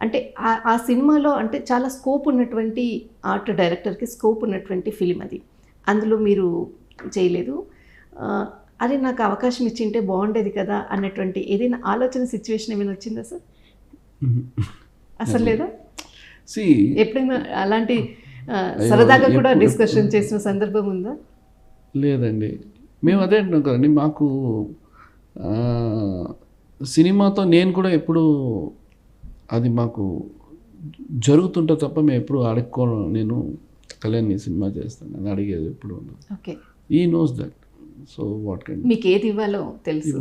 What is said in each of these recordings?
అంటే ఆ సినిమాలో అంటే చాలా స్కోప్ ఉన్నటువంటి ఆర్ట్ డైరెక్టర్కి స్కోప్ ఉన్నటువంటి ఫిలిం అది. అందులో మీరు చేయలేదు. అది నాకు అవకాశం ఇచ్చింటే బాగుండేది కదా అన్నటువంటి ఏదైనా ఆలోచన సిచ్యువేషన్ ఏమైనా వచ్చిందా సార్? అసలు లేదా? ఎప్పుడైనా అలాంటి సరదాగా కూడా డిస్కషన్ చేసిన సందర్భం ఉందా? లేదండి. మేము అదే అంటున్నాం కదండి, మాకు సినిమాతో నేను కూడా ఎప్పుడు అది మాకు జరుగుతుంటే తప్ప మేము ఎప్పుడు అడుక్కోను. నేను కళ్యాణ్ సినిమా చేస్తాను అని అడిగేది ఎప్పుడు. Okay, he knows that. So what kind మీకు ఏది ఇవ్వాలో తెలుసు.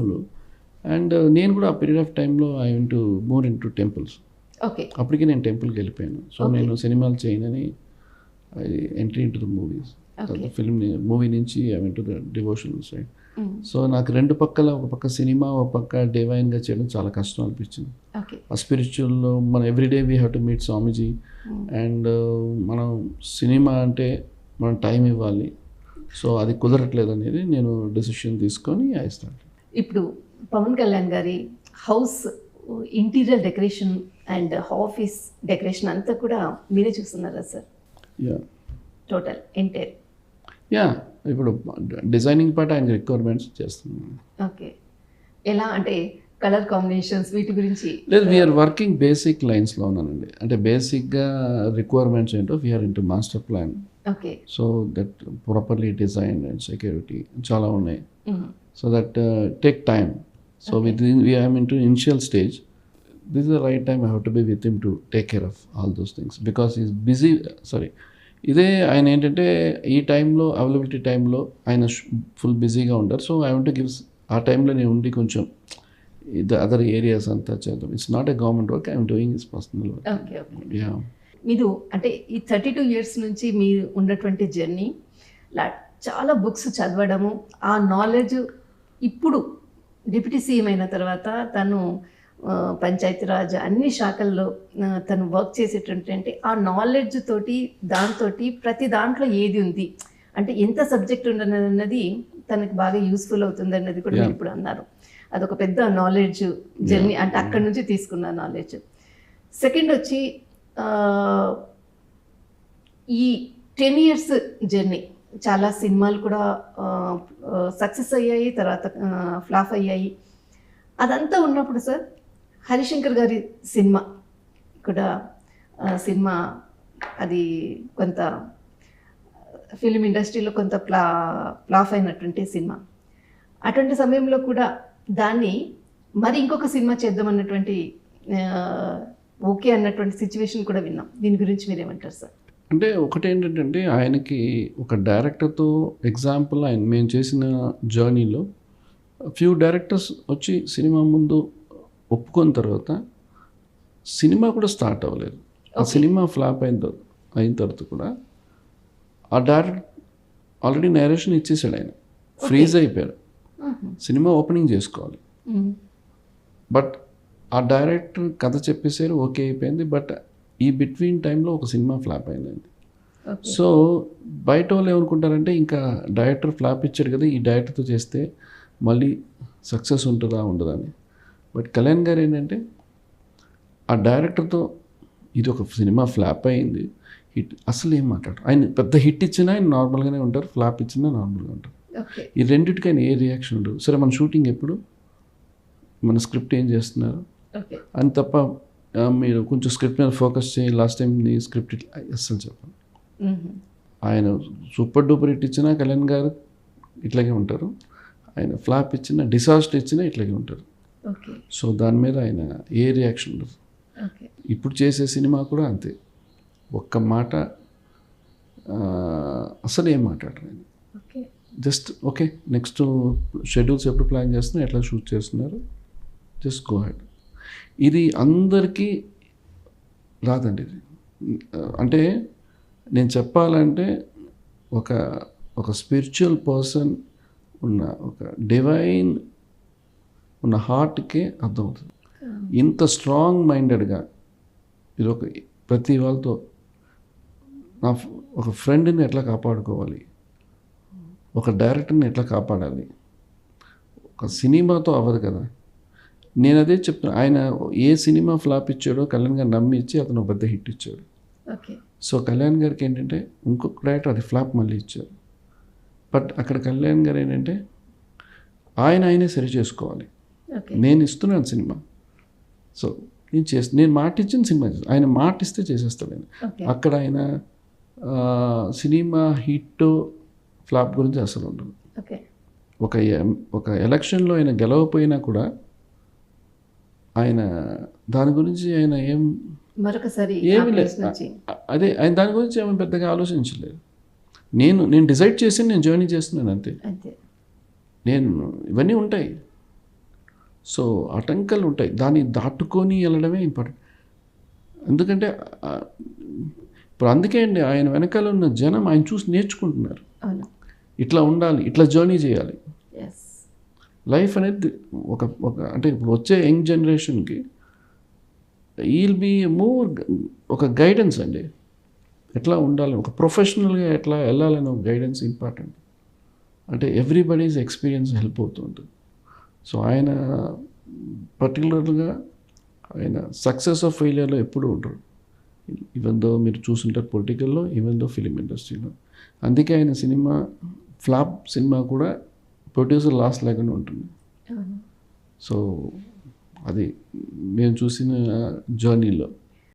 అండ్ నేను కూడా ఆ పీరియడ్ ఆఫ్ టైంలో I went to more into temples. Okay, అప్పటికి నేను టెంపుల్కి వెళ్ళిపోయాను. సో నేను సినిమాలు చేయనని I entry into the movies. Movie నుంచి I went to the devotional side. So నాకు రెండు పక్కల, ఒక పక్క సినిమా, ఒక పక్క డివైన్గా చేయడం చాలా కష్టం అనిపించింది. ఆ స్పిరిచువల్లో మనం everyday we have to meet Swamiji. And మనం సినిమా అంటే మనం టైం ఇవ్వాలి. సో అది కుదరట్లేదు అనేది నేను డెసిషన్ తీసుకొని ఐ స్టార్ట్. ఇప్పుడు పవన్ కళ్యాణ్ గారి house interior decoration and office decoration అంతా కూడా మీరే చూస్తున్నారా సార్? Total entire. ఇప్పుడు డిజైనింగ్ పార్ట్ ఆయన రిక్వైర్మెంట్స్ చేస్తున్నాను. ఓకే, ఎలా అంటే కలర్ కాంబినేషన్స్ వీటి గురించి? లేదు, వీఆర్ వర్కింగ్ బేసిక్ లైన్స్లో ఉన్నానండి. అంటే బేసిక్గా రిక్వైర్మెంట్స్ ఏంటో we're into master plan. Okay, so that properly design and security చాలా ఉన్నాయి. So that take time. So with I'm into initial stage. This is the right time I have to be with him to take care of all those things because is busy. ఇదే ఆయన ఏంటంటే ఈ టైంలో availability టైంలో ఆయన full బిజీగా ఉంటారు. So I want to gives ఆ టైంలో నేను ఉండి కొంచెం ద అదర్ ఏరియాస్ అంతా చేద్దాం. It's not a government work, I'm doing is personal work. Okay, మీరు అంటే ఈ 32 years నుంచి మీరు ఉన్నటువంటి జర్నీ, చాలా బుక్స్ చదవడము, ఆ నాలెడ్జ్ ఇప్పుడు డిప్యూటీ సీఎం అయిన తర్వాత తను పంచాయతీరాజ్ అన్ని శాఖల్లో తను వర్క్ చేసేటటువంటి ఆ నాలెడ్జ్ తోటి దాంతోటి ప్రతి దాంట్లో ఏది ఉంది అంటే ఎంత సబ్జెక్ట్ ఉన్నది తనకు బాగా యూస్ఫుల్ అవుతుంది అన్నది కూడా మీరు ఇప్పుడు అన్నారు. అదొక పెద్ద నాలెడ్జ్ జర్నీ, అంటే అక్కడి నుంచి తీసుకున్న నాలెడ్జ్. సెకండ్ వచ్చి ఈ 10 years జర్నీ చాలా సినిమాలు కూడా సక్సెస్ అయ్యాయి, తర్వాత ఫ్లాప్ అయ్యాయి. అదంతా ఉన్నప్పుడు సార్ హరిశంకర్ గారి సినిమా కూడా సినిమా అది కొంత ఫిలిం ఇండస్ట్రీలో కొంత ఫ్లాప్ అయినటువంటి సినిమా. అటువంటి సమయంలో కూడా దాన్ని మరి ఇంకొక సినిమా చేద్దామన్నటువంటి ఓకే అన్నటువంటి సిచ్యువేషన్ కూడా విన్నాం. దీని గురించి మీరేమంటారు సార్? అంటే ఒకటి ఏంటంటే ఆయనకి ఒక డైరెక్టర్తో ఎగ్జాంపుల్ ఆయన మేము చేసిన జర్నీలో ఫ్యూ డైరెక్టర్స్ వచ్చి సినిమా ముందు ఒప్పుకున్న తర్వాత సినిమా కూడా స్టార్ట్ అవ్వలేదు. ఆ సినిమా ఫ్లాప్ అయిన తర్వాత కూడా ఆ డైరెక్టర్ ఆల్రెడీ నరేషన్ ఇచ్చేసాడు, ఆయన ఫ్రీజ్ అయిపోయాడు, సినిమా ఓపెనింగ్ చేసుకోవాలి. బట్ ఆ డైరెక్టర్ కథ చెప్పేసారు, ఓకే అయిపోయింది. బట్ ఈ బిట్వీన్ టైంలో ఒక సినిమా ఫ్లాప్ అయిందండి. సో బయట వాళ్ళు ఏమనుకుంటారంటే ఇంకా డైరెక్టర్ ఫ్లాప్ ఇచ్చాడు కదా, ఈ డైరెక్టర్తో చేస్తే మళ్ళీ సక్సెస్ ఉంటుందా ఉండదా అని. బట్ కళ్యాణ్ గారు ఏంటంటే ఆ డైరెక్టర్తో ఇది ఒక సినిమా ఫ్లాప్ అయింది, హిట్ అసలు ఏం మాట్లాడరు. ఆయన పెద్ద హిట్ ఇచ్చినా ఆయన నార్మల్గానే ఉంటారు, ఫ్లాప్ ఇచ్చినా నార్మల్గా ఉంటారు. ఈ రెండింటికి ఆయన ఏ రియాక్షన్ ఉండదు. సరే మన షూటింగ్ ఎప్పుడు, మన స్క్రిప్ట్ ఏం చేస్తున్నారు అని తప్ప మీరు కొంచెం స్క్రిప్ట్ మీద ఫోకస్ చేయి, లాస్ట్ టైం నీ స్క్రిప్ట్ ఇట్లా అస్సలు చెప్పండి. ఆయన సూపర్ డూపర్ హిట్ ఇచ్చినా కళ్యాణ్ గారు ఇట్లాగే ఉంటారు, ఆయన ఫ్లాప్ ఇచ్చినా డిసాస్టర్ ఇచ్చినా ఇట్లాగే ఉంటారు. సో దాని మీద ఆయన ఏ రియాక్షన్ ఉండదు. ఇప్పుడు చేసే సినిమా కూడా అంతే, ఒక్క మాట అసలు ఏం మాట్లాడరు ఆయన. జస్ట్ ఓకే నెక్స్ట్ షెడ్యూల్స్ ఎప్పుడు ప్లాన్ చేస్తున్నారు, ఎట్లా షూట్ చేస్తున్నారు, జస్ట్ గో హెడ్. ఇది అందరికీ రాదండి. ఇది అంటే నేను చెప్పాలంటే ఒక స్పిరిచువల్ పర్సన్ ఉన్న, ఒక డివైన్ ఉన్న హార్ట్కే అర్థమవుతుంది. ఇంత స్ట్రాంగ్ మైండెడ్గా ఇది ప్రతి వాళ్ళతో ఒక ఫ్రెండ్ని ఎట్లా కాపాడుకోవాలి, ఒక డైరెక్టర్ని ఎట్లా కాపాడాలి, ఒక సినిమాతో అవ్వదు కదా. నేను అదే చెప్తున్నా, ఆయన ఏ సినిమా ఫ్లాప్ ఇచ్చాడో కళ్యాణ్ గారు నమ్మి ఇచ్చి అతను ఒక పెద్ద హిట్ ఇచ్చాడు. ఓకే. సో కళ్యాణ్ గారికి ఏంటంటే ఇంకొక డైరెక్టర్ అది ఫ్లాప్ మళ్ళీ ఇచ్చారు. బట్ అక్కడ కళ్యాణ్ గారు ఏంటంటే ఆయనే సరి చేసుకోవాలి. ఓకే. నేను ఇస్తున్నాను సినిమా, సో నేను మాట ఇచ్చిన సినిమా ఆయన మాట ఇస్తే చేసేస్తాడు ఆయన. ఓకే. అక్కడ ఆయన సినిమా హిట్ ఫ్లాప్ గురించి అసలు ఉండదు. ఓకే. ఒక ఎలక్షన్లో ఆయన గెలవపోయినా కూడా ఆయన దాని గురించి ఆయన మరొకసారి ఏమీ లేదు. అదే ఆయన దాని గురించి ఏమీ పెద్దగా ఆలోచించలేదు. నేను డిసైడ్ చేసి నేను జర్నీ చేస్తున్నాను అంతే. అంతే. నేను ఇవన్నీ ఉంటాయి, సో ఆటంకాలు ఉంటాయి, దాన్ని దాటుకొని వెళ్ళడమే ఇంపార్టెంట్. ఎందుకంటే ఇప్పుడు అందుకే అండి ఆయన వెనకాల ఉన్న జనం ఆయన చూసి నేర్చుకుంటున్నారు. అవును. ఇట్లా ఉండాలి, ఇట్లా జర్నీ చేయాలి. ఎస్. లైఫ్ అనేది ఒక అంటే ఇప్పుడు వచ్చే యంగ్ జనరేషన్కి ఈల్ బీ మోర్ ఒక గైడెన్స్ అండి. ఎట్లా ఉండాలి, ఒక ప్రొఫెషనల్గా ఎట్లా వెళ్ళాలని ఒక గైడెన్స్ ఇంపార్టెంట్. అంటే ఎవ్రీబడీస్ ఎక్స్పీరియన్స్ హెల్ప్ అవుతుంటుంది. సో ఆయన పర్టికులర్గా ఆయన సక్సెస్ ఆఫ్ ఫెయిలియర్లో ఎప్పుడూ ఉంటారు. ఈవెన్ దో మీరు చూసుంటారు పొలిటికల్లో, ఈవెన్ దో ఫిలిం ఇండస్ట్రీలో. అందుకే ఆయన సినిమా ఫ్లాప్ సినిమా కూడా ప్రొడ్యూసర్ లాస్ లేకుండా ఉంటుంది. సో అది మేము చూసిన జర్నీలో